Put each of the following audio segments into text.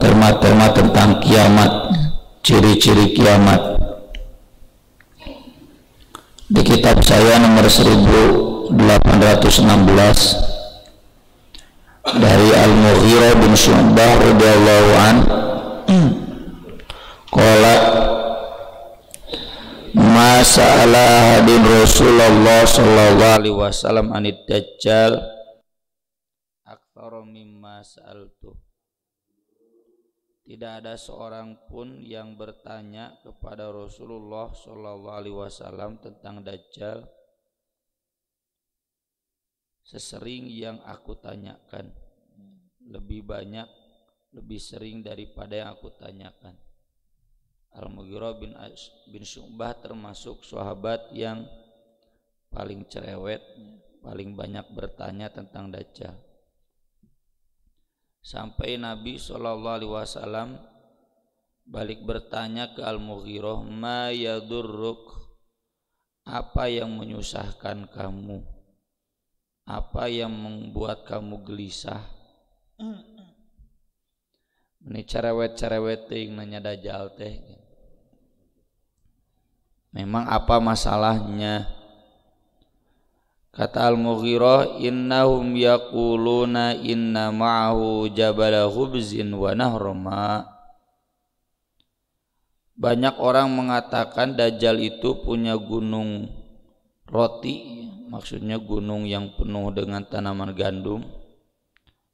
tema-tema tentang kiamat, ciri-ciri kiamat. Di kitab saya nomor 1816 dari Al-Mughirah bin Syu'bah radhiyallahu an, qala ma sa'ala hadin Rasulullah sallallahu alaihi wasallam anid dajjal aktsara mimma sa'altu. Tidak ada seorang pun yang bertanya kepada Rasulullah sallallahu alaihi wasallam tentang dajjal sesering yang aku tanyakan, lebih banyak, lebih sering daripada yang aku tanyakan. Al-Mughirah bin Syu'bah termasuk sahabat yang paling cerewet, paling banyak bertanya tentang dajjal. Sampai Nabi SAW balik bertanya ke Al-Mughirah, ma yadurruk, apa yang menyusahkan kamu, apa yang membuat kamu gelisah. Ini cerewet-cerewet ting nanya dajjal teh. Memang apa masalahnya? Kata Al-Mughirah, innahum yaquluna inna ma'ahu jabala khubzin wa nahrama. Banyak orang mengatakan dajjal itu punya gunung roti, maksudnya gunung yang penuh dengan tanaman gandum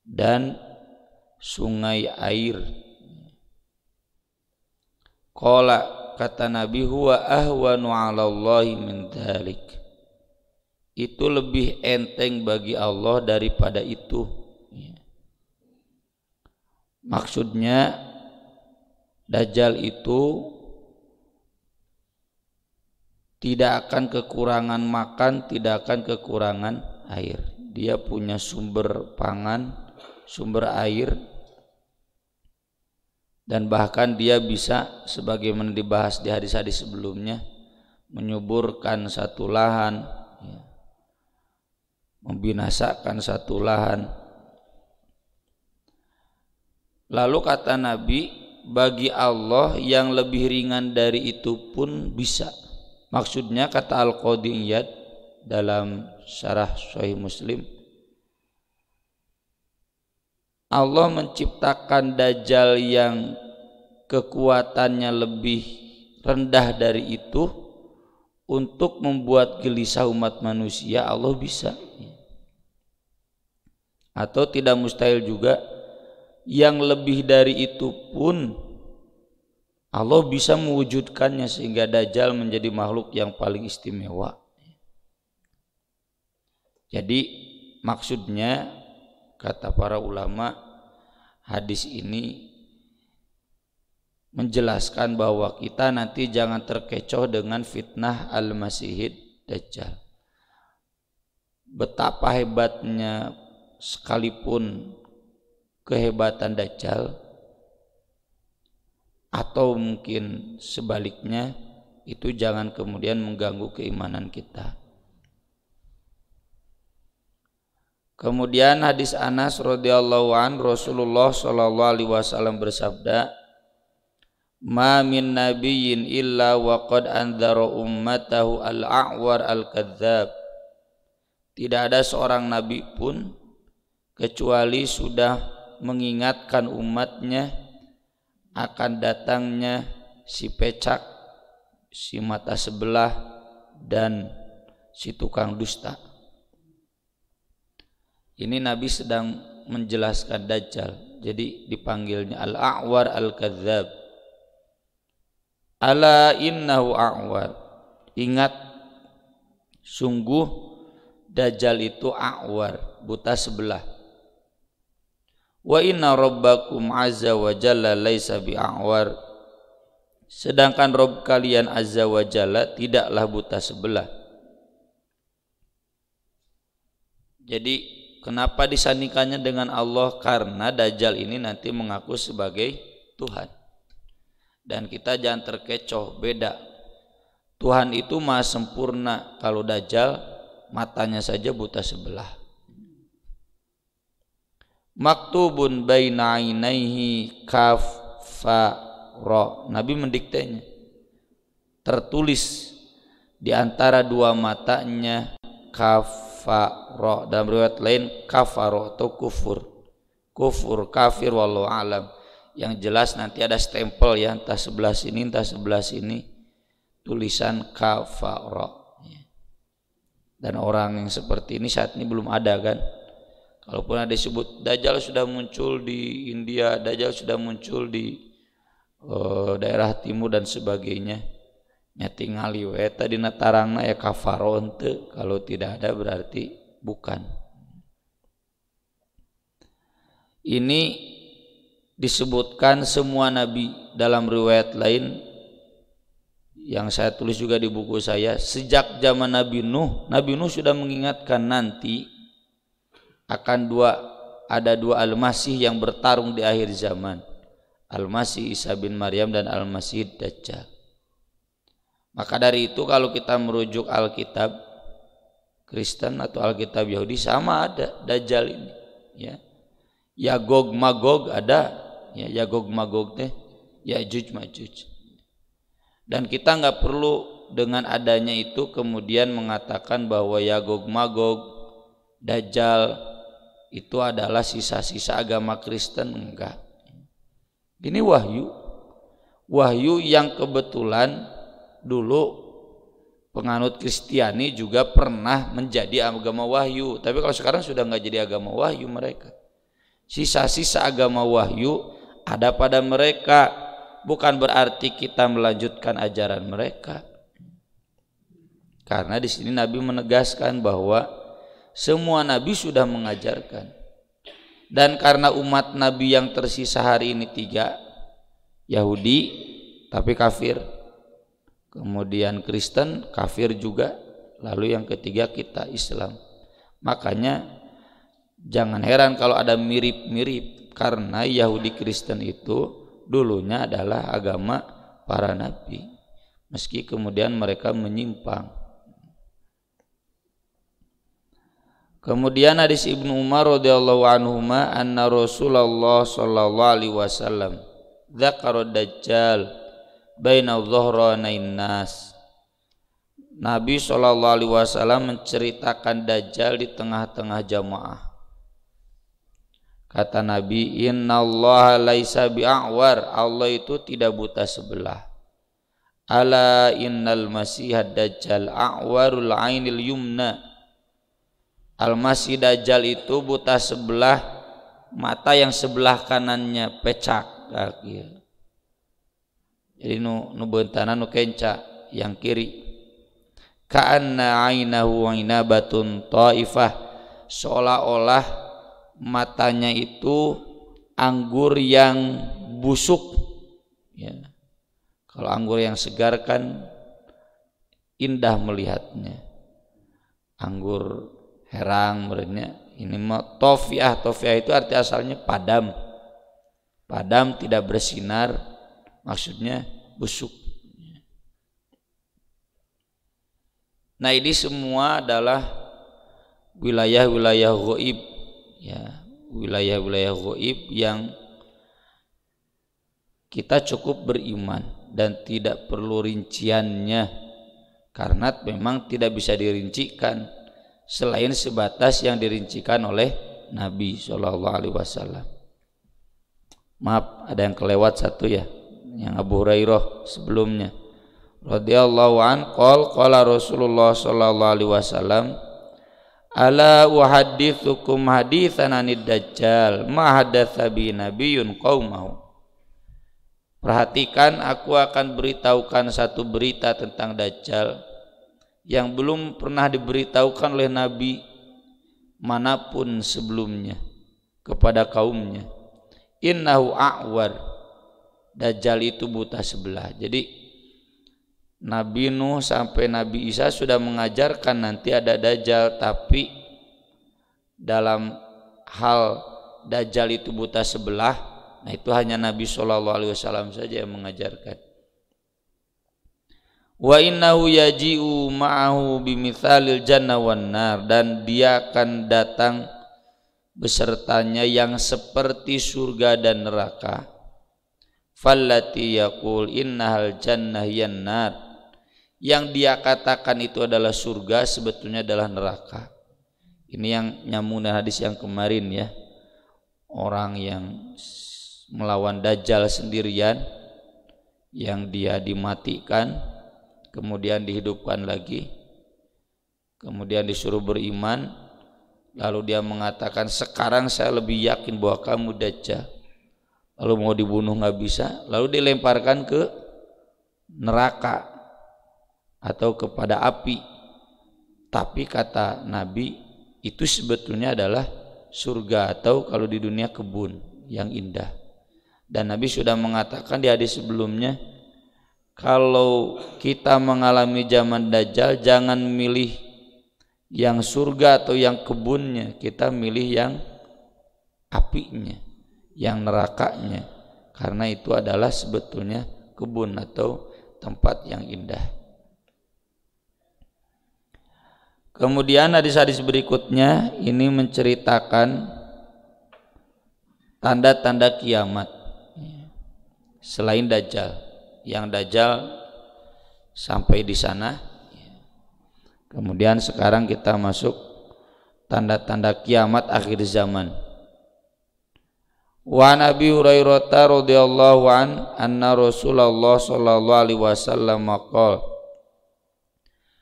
dan sungai air. Qala, kata Nabi, huwa ahwanu 'ala Allahi min dzalik. Itu lebih enteng bagi Allah daripada itu. Maksudnya dajjal itu tidak akan kekurangan makan, tidak akan kekurangan air. Dia punya sumber pangan, sumber air, dan bahkan dia bisa, sebagaimana dibahas di hadis-hadis sebelumnya, menyuburkan satu lahan, membinasakan satu lahan. Lalu kata Nabi, bagi Allah yang lebih ringan dari itu pun bisa. Maksudnya kata Al-Qadhi Iyad dalam syarah Sahih Muslim, Allah menciptakan dajjal yang kekuatannya lebih rendah dari itu untuk membuat gelisah umat manusia. Allah bisa. Atau tidak mustahil juga yang lebih dari itu pun Allah bisa mewujudkannya sehingga dajjal menjadi makhluk yang paling istimewa. Jadi maksudnya kata para ulama, hadis ini menjelaskan bahwa kita nanti jangan terkecoh dengan fitnah al-masihid dajjal. Betapa hebatnya sekalipun kehebatan dajjal, atau mungkin sebaliknya, itu jangan kemudian mengganggu keimanan kita. Kemudian hadis Anas radhiyallahu an, Rasulullah sallallahu alaihi wasallam bersabda, ma min nabiyyin illa wa qad andzara ummatahu al-a'war al-kadzdzab. Tidak ada seorang nabi pun kecuali sudah mengingatkan umatnya akan datangnya si pecak, si mata sebelah, dan si tukang dusta. Ini Nabi sedang menjelaskan dajjal, jadi dipanggilnya al-a'war al-kadzdzab. Ala innahu a'war, ingat sungguh dajjal itu a'war, buta sebelah. Wa inna rabbakum azza wa jalla laisa bi'a'war, sedangkan Rabb kalian azza wa jalla tidaklah buta sebelah. Jadi kenapa disandingkannya dengan Allah? Karena dajjal ini nanti mengaku sebagai Tuhan. Dan kita jangan terkecoh, beda. Tuhan itu maha sempurna, kalau dajjal matanya saja buta sebelah. maktubun baina ainaihi kaf fa ra. Nabi mendiktenya, tertulis di antara dua matanya kaf fa ra. Dalam riwayat lain kafaro atau kufur kafir, wallahu alam. Yang jelas nanti ada stempel ya, entah sebelah sini entah sebelah sini tulisan kafara. Dan orang yang seperti ini saat ini belum ada kan. Kalaupun ada disebut Dajjal sudah muncul di India, Dajjal sudah muncul di daerah timur dan sebagainya, nya tinggal we tadi natarangna ya kafaro henteu. Kalau tidak ada berarti bukan. Ini disebutkan semua nabi. Dalam riwayat lain yang saya tulis juga di buku saya, sejak zaman Nabi Nuh sudah mengingatkan nanti akan ada dua Al-Masih yang bertarung di akhir zaman, Al-Masih Isa bin Maryam dan Al-Masih Dajjal. Maka dari itu kalau kita merujuk Alkitab Kristen atau Alkitab Yahudi, sama ada Dajjal ini ya. Yagog Magog ada ya, Yagog Magog teh Yajuj Majuj. Dan kita nggak perlu dengan adanya itu kemudian mengatakan bahwa Yagog Magog, Dajjal itu adalah sisa-sisa agama Kristen, enggak. Ini wahyu yang kebetulan dulu penganut Kristiani juga pernah menjadi agama wahyu. Tapi kalau sekarang sudah nggak jadi agama wahyu mereka. Sisa-sisa agama wahyu ada pada mereka. Bukan berarti kita melanjutkan ajaran mereka. Karena di sini Nabi menegaskan bahwa semua nabi sudah mengajarkan. Dan karena umat Nabi yang tersisa hari ini 3, Yahudi tapi kafir, kemudian Kristen kafir juga, lalu yang ketiga kita Islam. Makanya jangan heran kalau ada mirip-mirip, karena Yahudi Kristen itu dulunya adalah agama para nabi, meski kemudian mereka menyimpang. Kemudian hadis Ibnu Umar radhiyallahu anhuma anna Rasulullah sallallahu alaihi wasallam dzakara dajjal baina dhahranin nas. Nabi sallallahu alaihi wasallam menceritakan dajjal di tengah-tengah jamaah. Kata Nabi, innallaha laisa bi'awar, Allah itu tidak buta sebelah. Ala innal masihad dajjal a'warul ainil yumna. Al-Masih Dajjal itu buta sebelah, mata yang sebelah kanannya pecak. Jadi nu beutana nu kenca yang kiri. Ka'anna ainahu ainabatun ta'ifah, seolah-olah matanya itu anggur yang busuk ya. Kalau anggur yang segar kan indah melihatnya. Anggur herang merenya, ini mah tofiah itu arti asalnya padam. Padam tidak bersinar, maksudnya busuk. Nah, ini semua adalah wilayah-wilayah ghaib ya, wilayah-wilayah ghaib yang kita cukup beriman dan tidak perlu rinciannya, karena memang tidak bisa dirincikan selain sebatas yang dirincikan oleh Nabi SAW. Maaf, ada yang kelewat satu ya, yang Abu Hurairah sebelumnya radhiyallahu an qala Rasulullah sallallahu alaihi wasallam, ala uhadditsukum haditsan anid dajjal ma hadatsa bi nabiyyun qaumahu. Perhatikan, aku akan beritahukan satu berita tentang Dajjal yang belum pernah diberitahukan oleh nabi manapun sebelumnya kepada kaumnya. Innahu a'war, Dajjal itu buta sebelah. Jadi Nabi Nuh sampai Nabi Isa sudah mengajarkan nanti ada Dajjal, tapi dalam hal Dajjal itu buta sebelah, nah itu hanya Nabi SAW saja yang mengajarkan. Wa innahu yaji'u ma'ahu bimithalil jannah wan nar, dan dia akan datang besertanya yang seperti surga dan neraka. Fallati yaqul innahal jannah yan nar, yang dia katakan itu adalah surga sebetulnya adalah neraka. Ini yang nyambung dengan hadis yang kemarin ya, orang yang melawan Dajjal sendirian, yang dia dimatikan kemudian dihidupkan lagi, kemudian disuruh beriman, lalu dia mengatakan sekarang saya lebih yakin bahwa kamu Dajjal. Lalu mau dibunuh nggak bisa, lalu dilemparkan ke neraka atau kepada api. Tapi kata Nabi itu sebetulnya adalah surga, atau kalau di dunia kebun yang indah. Dan Nabi sudah mengatakan di hadis sebelumnya, kalau kita mengalami zaman Dajjal jangan milih yang surga atau yang kebunnya, kita milih yang apinya, yang nerakanya, karena itu adalah sebetulnya kebun atau tempat yang indah. Kemudian hadis-hadis berikutnya ini menceritakan tanda-tanda kiamat selain Dajjal. Yang Dajjal sampai di sana. Kemudian sekarang kita masuk tanda-tanda kiamat akhir zaman. Wa Nabi Hurairah radhiyallahu anna Rasulullah sallallahu alaihi wasallam qala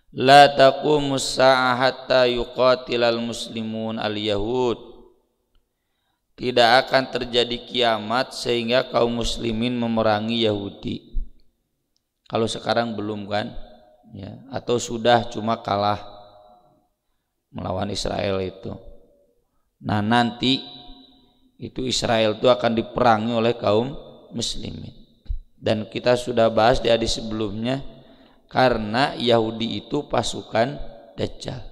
la taqumus saa'ah hatta yuqatilal muslimun al-yahud. Tidak akan terjadi kiamat sehingga kaum muslimin memerangi Yahudi. Kalau sekarang belum kan ya, atau sudah cuma kalah melawan Israel itu. Nah nanti itu Israel itu akan diperangi oleh kaum muslimin, dan kita sudah bahas di hadis sebelumnya, karena Yahudi itu pasukan Dajjal.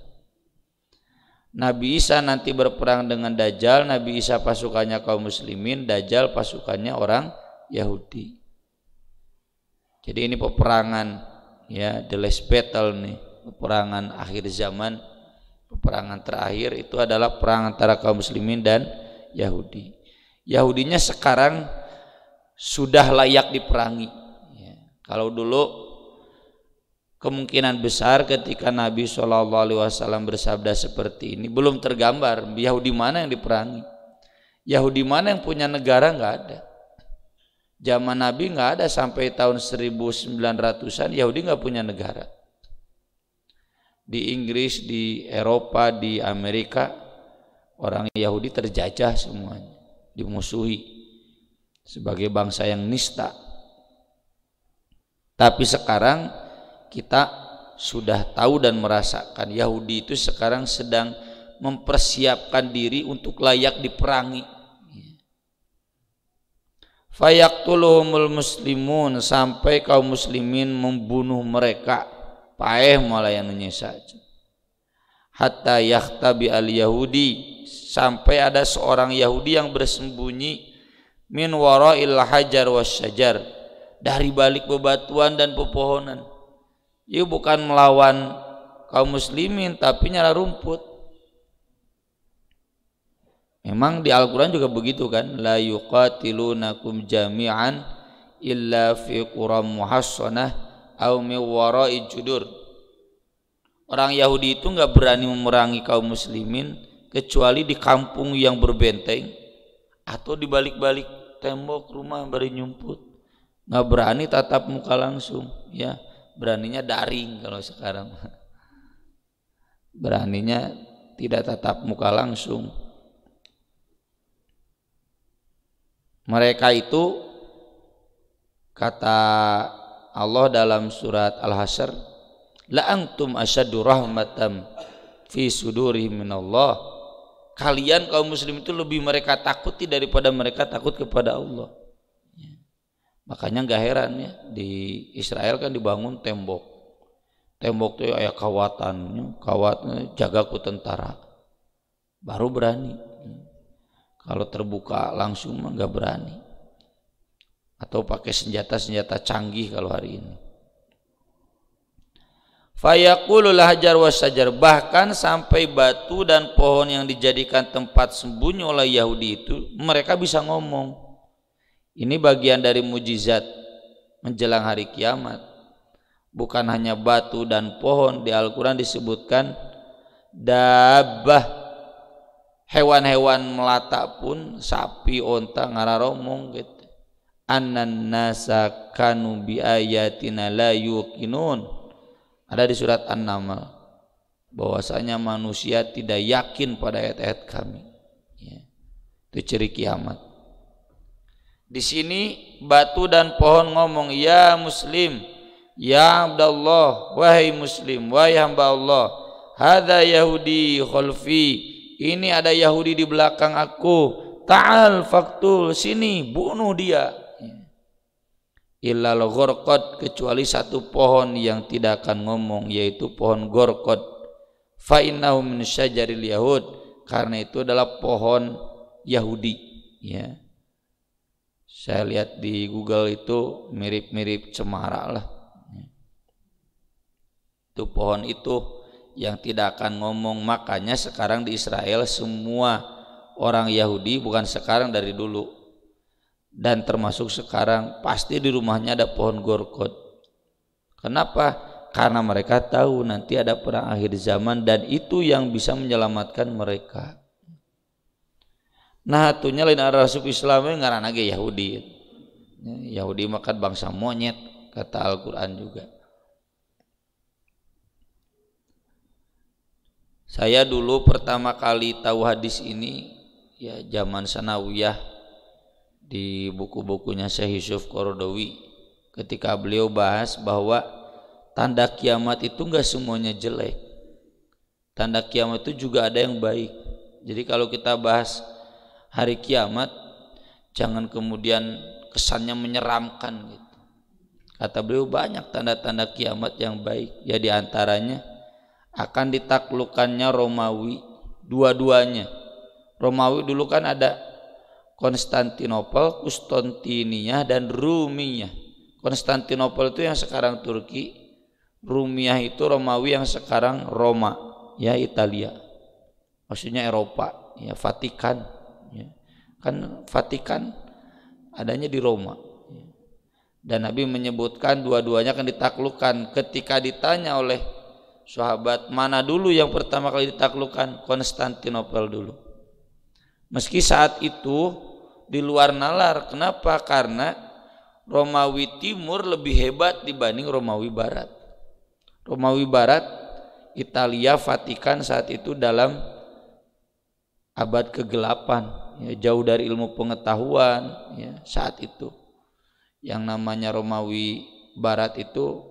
Nabi Isa nanti berperang dengan Dajjal. Nabi Isa pasukannya kaum muslimin, Dajjal pasukannya orang Yahudi. Jadi ini peperangan ya, the last battle nih, peperangan akhir zaman, peperangan terakhir itu adalah perang antara kaum muslimin dan Yahudi. Yahudinya sekarang sudah layak diperangi ya. Kalau dulu kemungkinan besar ketika Nabi SAW bersabda seperti ini belum tergambar Yahudi mana yang diperangi, Yahudi mana yang punya negara, nggak ada. Zaman Nabi nggak ada, sampai tahun 1900-an Yahudi nggak punya negara. Di Inggris, di Eropa, di Amerika, orang Yahudi terjajah semuanya, dimusuhi sebagai bangsa yang nista. Tapi sekarang kita sudah tahu dan merasakan Yahudi itu sekarang sedang mempersiapkan diri untuk layak diperangi. Fayaqtuluhumul muslimun, sampai kaum muslimin membunuh mereka, paeh malayannya saja. Hatta yakhtabi al Yahudi, sampai ada seorang Yahudi yang bersembunyi min wara'il hajar wasyajar, dari balik bebatuan dan pepohonan. Ia bukan melawan kaum muslimin tapi nyala rumput. Memang di Al-Quran juga begitu kan, la yuqatilunakum jami'an illa fi quram muhassanah aw min wara'i judur. Orang Yahudi itu nggak berani memerangi kaum muslimin kecuali di kampung yang berbenteng atau di balik-balik tembok rumah bari nyumput. Nggak berani tatap muka langsung ya, beraninya daring kalau sekarang. Beraninya tidak tatap muka langsung. Mereka itu kata Allah dalam surat Al-Hasyr, la antum asyaddu rahmatam fi sudurihim minallah. Kalian kaum muslim itu lebih mereka takuti daripada mereka takut kepada Allah. Makanya gak heran ya, di Israel kan dibangun tembok. Tembok itu ya kawatannya, kawatnya jagaku tentara. Baru berani. Kalau terbuka langsung mah nggak berani, atau pakai senjata-senjata canggih kalau hari ini. Fayaqulul hajar wassajar, bahkan sampai batu dan pohon yang dijadikan tempat sembunyi oleh Yahudi itu mereka bisa ngomong. Ini bagian dari mujizat menjelang hari kiamat. Bukan hanya batu dan pohon, di Al-Quran disebutkan dabbah, hewan-hewan melata pun, sapi, onta, ngararomong gitu. Annan nasa kanu bi ayatina la yuqinun. Ada di surat An-Naml bahwasanya manusia tidak yakin pada ayat-ayat kami. Ya. Itu ciri kiamat. Di sini batu dan pohon ngomong, ya Muslim, ya Abdallah, wahai Muslim, wahai hamba Allah, hadza Yahudi khalfi, ini ada Yahudi di belakang aku, ta'al faktul, sini bunuh dia. Illal ghorqad, kecuali satu pohon yang tidak akan ngomong, yaitu pohon gorqad. Fa innahu min syajaril yahud, karena itu adalah pohon Yahudi. Ya, saya lihat di Google itu mirip-mirip cemara lah. Itu pohon itu yang tidak akan ngomong. Makanya sekarang di Israel semua orang Yahudi, bukan sekarang, dari dulu dan termasuk sekarang, pasti di rumahnya ada pohon gorqad. Kenapa? Karena mereka tahu nanti ada perang akhir zaman dan itu yang bisa menyelamatkan mereka. Nah, hatunya lain arah suku Islam ngaranna ge Yahudi. Yahudi makan bangsa monyet, kata Al-Quran juga. Saya dulu pertama kali tahu hadis ini ya zaman sanawiyah di buku-bukunya Syekh Yusuf Qaradawi, ketika beliau bahas bahwa tanda kiamat itu enggak semuanya jelek. Tanda kiamat itu juga ada yang baik. Jadi kalau kita bahas hari kiamat, jangan kemudian kesannya menyeramkan gitu. Kata beliau banyak tanda-tanda kiamat yang baik. Ya diantaranya akan ditaklukkannya Romawi, dua-duanya. Romawi dulu kan ada Konstantinopel, Konstantinia, dan Rumiyah. Konstantinopel itu yang sekarang Turki, Rumiyah itu Romawi yang sekarang Roma, ya Italia. Maksudnya Eropa, ya Vatikan. Ya. Kan Vatikan adanya di Roma. Dan Nabi menyebutkan dua-duanya akan ditaklukkan. Ketika ditanya oleh sahabat, mana dulu yang pertama kali ditaklukkan? Konstantinopel dulu. Meski saat itu di luar nalar. Kenapa? Karena Romawi Timur lebih hebat dibanding Romawi Barat. Romawi Barat, Italia, Vatikan saat itu dalam abad ke-8, ya, jauh dari ilmu pengetahuan ya, saat itu. Yang namanya Romawi Barat itu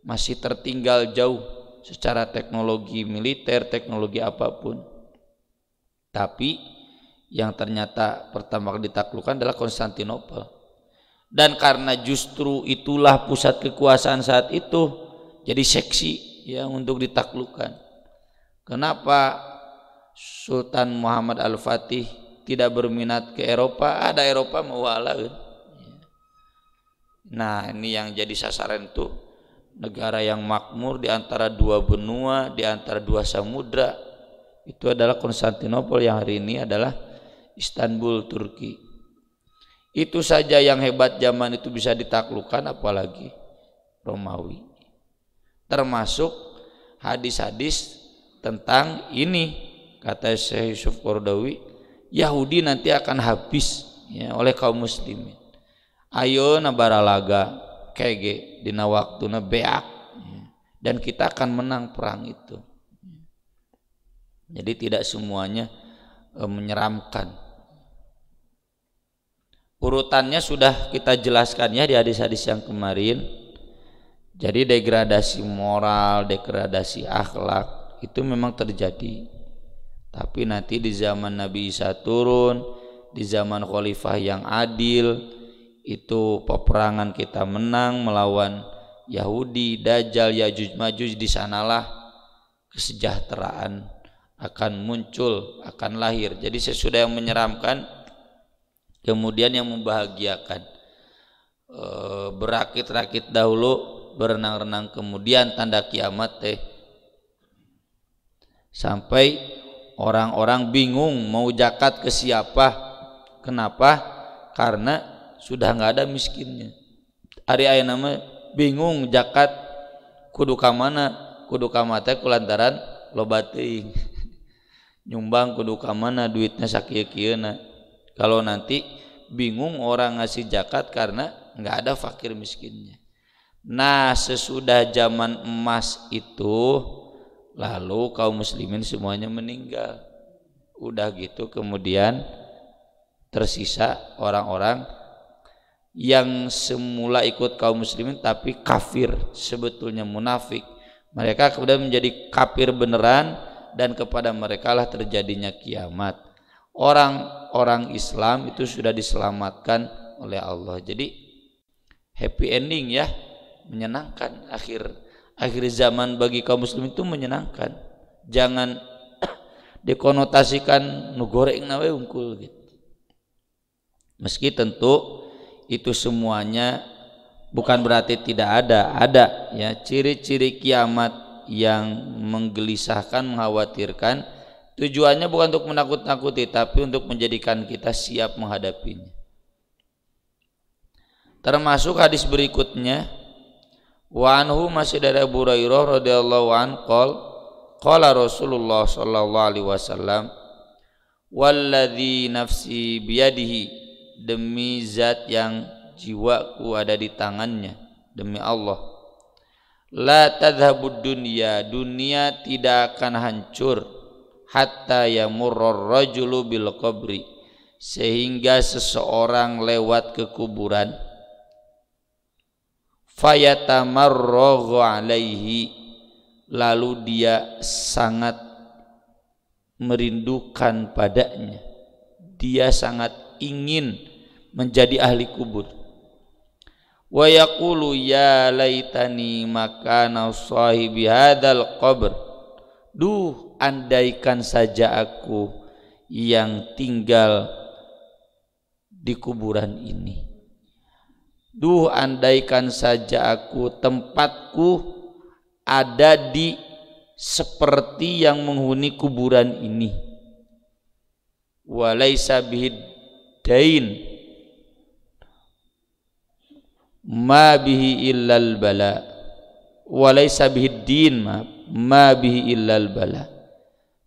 masih tertinggal jauh secara teknologi militer, teknologi apapun. Tapi yang ternyata pertama kali ditaklukkan adalah Konstantinopel. Dan karena justru itulah pusat kekuasaan saat itu, jadi seksi ya untuk ditaklukkan. Kenapa Sultan Muhammad Al-Fatih tidak berminat ke Eropa? Ada Eropa mau ala. Nah, ini yang jadi sasaran itu negara yang makmur di antara dua benua, di antara dua samudra. Itu adalah Konstantinopel yang hari ini adalah Istanbul, Turki. Itu saja yang hebat zaman itu bisa ditaklukkan, apalagi Romawi. Termasuk hadis-hadis tentang ini, kata Syekh Yusuf Qaradawi, Yahudi nanti akan habis ya, oleh kaum muslimin. Ayo nabaralaga kege dina waktuna beak ya, dan kita akan menang perang itu. Jadi tidak semuanya menyeramkan. Urutannya sudah kita jelaskan ya di hadis-hadis yang kemarin. Jadi degradasi moral, degradasi akhlak itu memang terjadi. Tapi nanti di zaman Nabi Isa turun, di zaman khalifah yang adil, itu peperangan kita menang melawan Yahudi, Dajjal, Yajuj Majuj. Di sanalah kesejahteraan akan muncul, akan lahir. Jadi sesudah yang menyeramkan, kemudian yang membahagiakan. Berakit-rakit dahulu berenang-renang kemudian tanda kiamat teh. Sampai orang-orang bingung mau zakat ke siapa. Kenapa? Karena sudah nggak ada miskinnya. Ari aya nama bingung zakat kudu ka mana? Kudu ka mate kulantaran loba teuing. Nyumbang kudu ka mana duitnya sakieu-kieuna. Kalau nanti bingung orang ngasih zakat karena nggak ada fakir miskinnya. Nah, sesudah zaman emas itu lalu kaum muslimin semuanya meninggal. Udah gitu kemudian tersisa orang-orang yang semula ikut kaum muslimin tapi kafir, sebetulnya munafik. Mereka kemudian menjadi kafir beneran dan kepada mereka lah terjadinya kiamat. Orang-orang Islam itu sudah diselamatkan oleh Allah. Jadi happy ending ya, menyenangkan. Akhir zaman bagi kaum muslim itu menyenangkan. Jangan dikonotasikan nu goreng nawe unggul gitu. Meski tentu itu semuanya bukan berarti tidak ada ya ciri-ciri kiamat yang menggelisahkan, mengkhawatirkan. Tujuannya bukan untuk menakut-nakuti tapi untuk menjadikan kita siap menghadapinya. Termasuk hadis berikutnya, wa anhu masih dari Abu Hurairah radhiyallahu an qala Rasulullah sallallahu alaihi wasallam, walladzi nafsi biyadihi, demi zat yang jiwaku ada di tangannya, demi Allah, la tadhhabud dunya, dunia tidak akan hancur, hatta yamurrar rajulu bil qabri, sehingga seseorang lewat ke kuburan, fayatamarraghu alaihi, lalu dia sangat merindukan padanya, dia sangat ingin menjadi ahli kubur. Wa yaqulu ya laitani makana sahibi hadzal qabr, duh andaikan saja aku yang tinggal di kuburan ini, duh andaikan saja aku tempatku ada di seperti yang menghuni kuburan ini. Walaisa bihid dain ma bihi illal bala, walaisa bihid din ma bihi illal bala,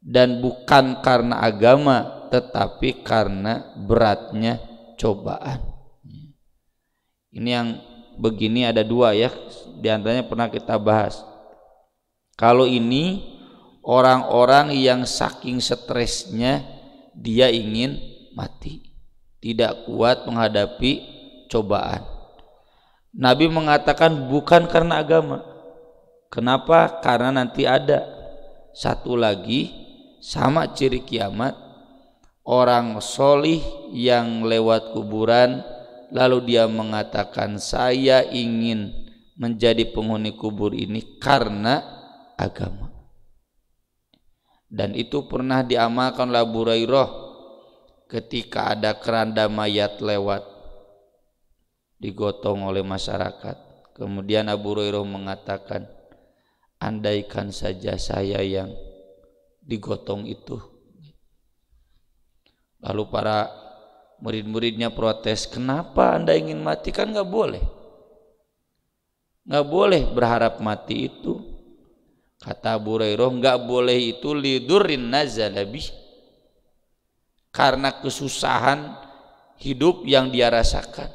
dan bukan karena agama tetapi karena beratnya cobaan. Ini yang begini ada dua ya, diantaranya pernah kita bahas. Kalau ini orang-orang yang saking stresnya dia ingin mati, tidak kuat menghadapi cobaan. Nabi mengatakan bukan karena agama. Kenapa? Karena nanti ada satu lagi sama ciri kiamat, orang solih yang lewat kuburan lalu dia mengatakan saya ingin menjadi penghuni kubur ini karena agama. Dan itu pernah diamalkan oleh Abu Hurairah ketika ada keranda mayat lewat digotong oleh masyarakat. Kemudian Abu Hurairah mengatakan, andaikan saja saya yang digotong itu. Lalu para murid-muridnya protes, kenapa anda ingin mati? Kan gak boleh, gak boleh berharap mati itu. Kata Abu Hurairah, gak boleh itu lidurrin nazalabih, karena kesusahan hidup yang dia rasakan.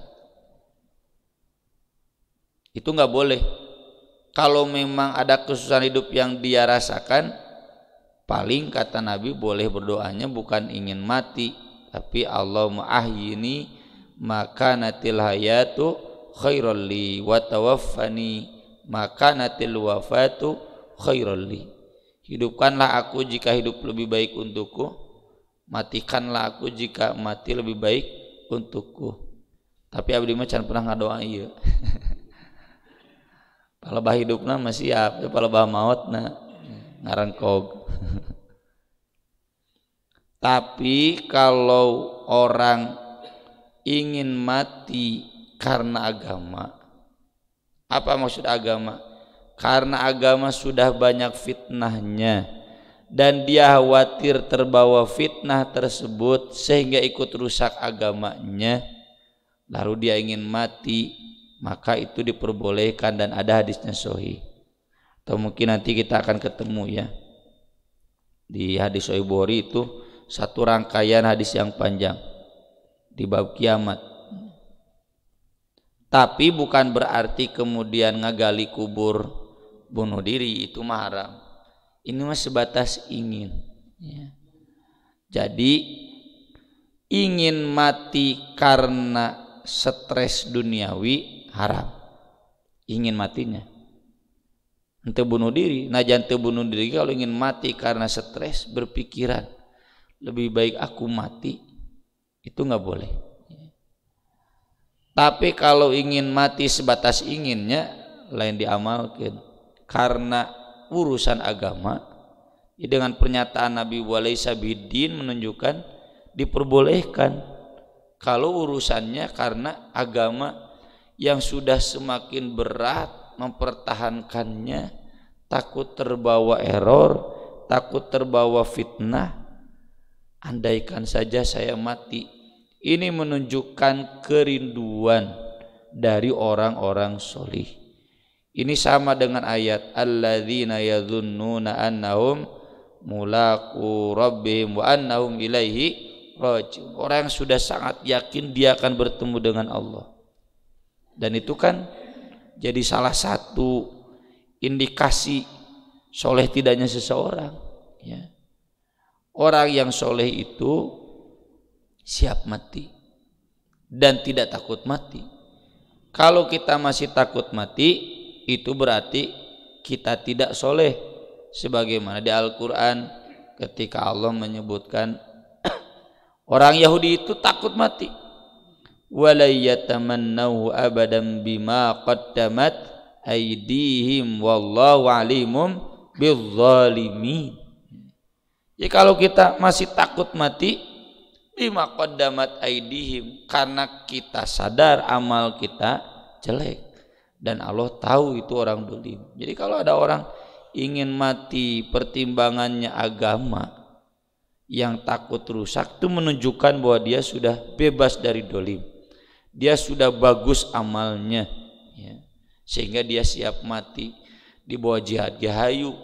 Itu gak boleh. Kalau memang ada kesusahan hidup yang dia rasakan, paling kata Nabi boleh berdoanya bukan ingin mati, tapi Allahumma ahyini maka natil hayatu khairul li wa tawaffani maka natil wafatu khairul li. Hidupkanlah aku jika hidup lebih baik untukku, matikanlah aku jika mati lebih baik untukku. Tapi abdi mah can pernah ngadoa ieu. Palebah hidupna masih siap, palebah mautna ngarengkog. Tapi kalau orang ingin mati karena agama, Apa maksud agama? Karena agama sudah banyak fitnahnya dan dia khawatir terbawa fitnah tersebut sehingga ikut rusak agamanya, lalu dia ingin mati, maka itu diperbolehkan dan ada hadisnya sahih. Atau mungkin nanti kita akan ketemu ya di hadis Sahih Bukhari, itu satu rangkaian hadis yang panjang di bab kiamat. Tapi bukan berarti kemudian ngagali kubur bunuh diri, itu mah haram. Ini mah sebatas ingin ya. Jadi ingin mati karena stres duniawi haram, ingin matinya. Ente bunuh diri, najan teu bunuh diri, kalau ingin mati karena stres, berpikiran lebih baik aku mati, itu nggak boleh. Tapi kalau ingin mati sebatas inginnya, lain diamalkan. Karena urusan agama, ya dengan pernyataan Nabi walaysa biddin menunjukkan diperbolehkan. Kalau urusannya karena agama yang sudah semakin berat mempertahankannya, takut terbawa error, takut terbawa fitnah. Andaikan saja saya mati, ini menunjukkan kerinduan dari orang-orang solih. Ini sama dengan ayat alladzina yadhunnuna annahum mulaqu rabbihim wa annahum ilaihi raji'un. Orang yang sudah sangat yakin dia akan bertemu dengan Allah. Dan itu kan jadi salah satu indikasi soleh tidaknya seseorang ya. Orang yang soleh itu siap mati dan tidak takut mati. Kalau kita masih takut mati, itu berarti kita tidak soleh. Sebagaimana di Al-Quran ketika Allah menyebutkan orang Yahudi itu takut mati, wala yatamannahu abadan bima qaddamat aydihim wallahu alimum bizzalimin. Ya, kalau kita masih takut mati, bima qaddamat aydihim, karena kita sadar amal kita jelek dan Allah tahu itu orang dolim. Jadi kalau ada orang ingin mati pertimbangannya agama, yang takut rusak, itu menunjukkan bahwa dia sudah bebas dari dolim, dia sudah bagus amalnya ya, sehingga dia siap mati di bawah jihad gahayu.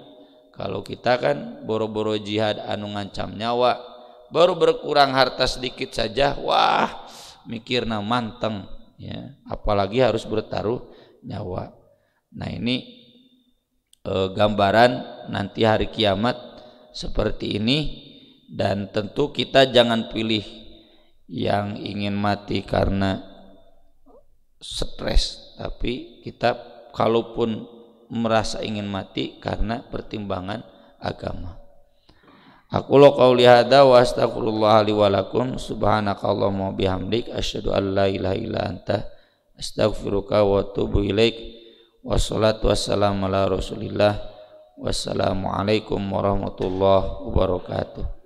Kalau kita kan boro-boro jihad anu ngancam nyawa, baru berkurang harta sedikit saja, wah mikirna manteng ya, apalagi harus bertaruh nyawa. Nah ini gambaran nanti hari kiamat seperti ini. Dan tentu kita jangan pilih yang ingin mati karena stres, tapi kita kalaupun merasa ingin mati karena pertimbangan agama. Aku qouli hadza wa astaghfirullah li wa lakum, subhanakallahumma bihamdik, asyhadu an la ilaha illa anta, astaghfiruka wa atubu ilaik. Wassalatu wassalamu ala Rasulillah. Wassalamualaikum warahmatullahi wabarakatuh.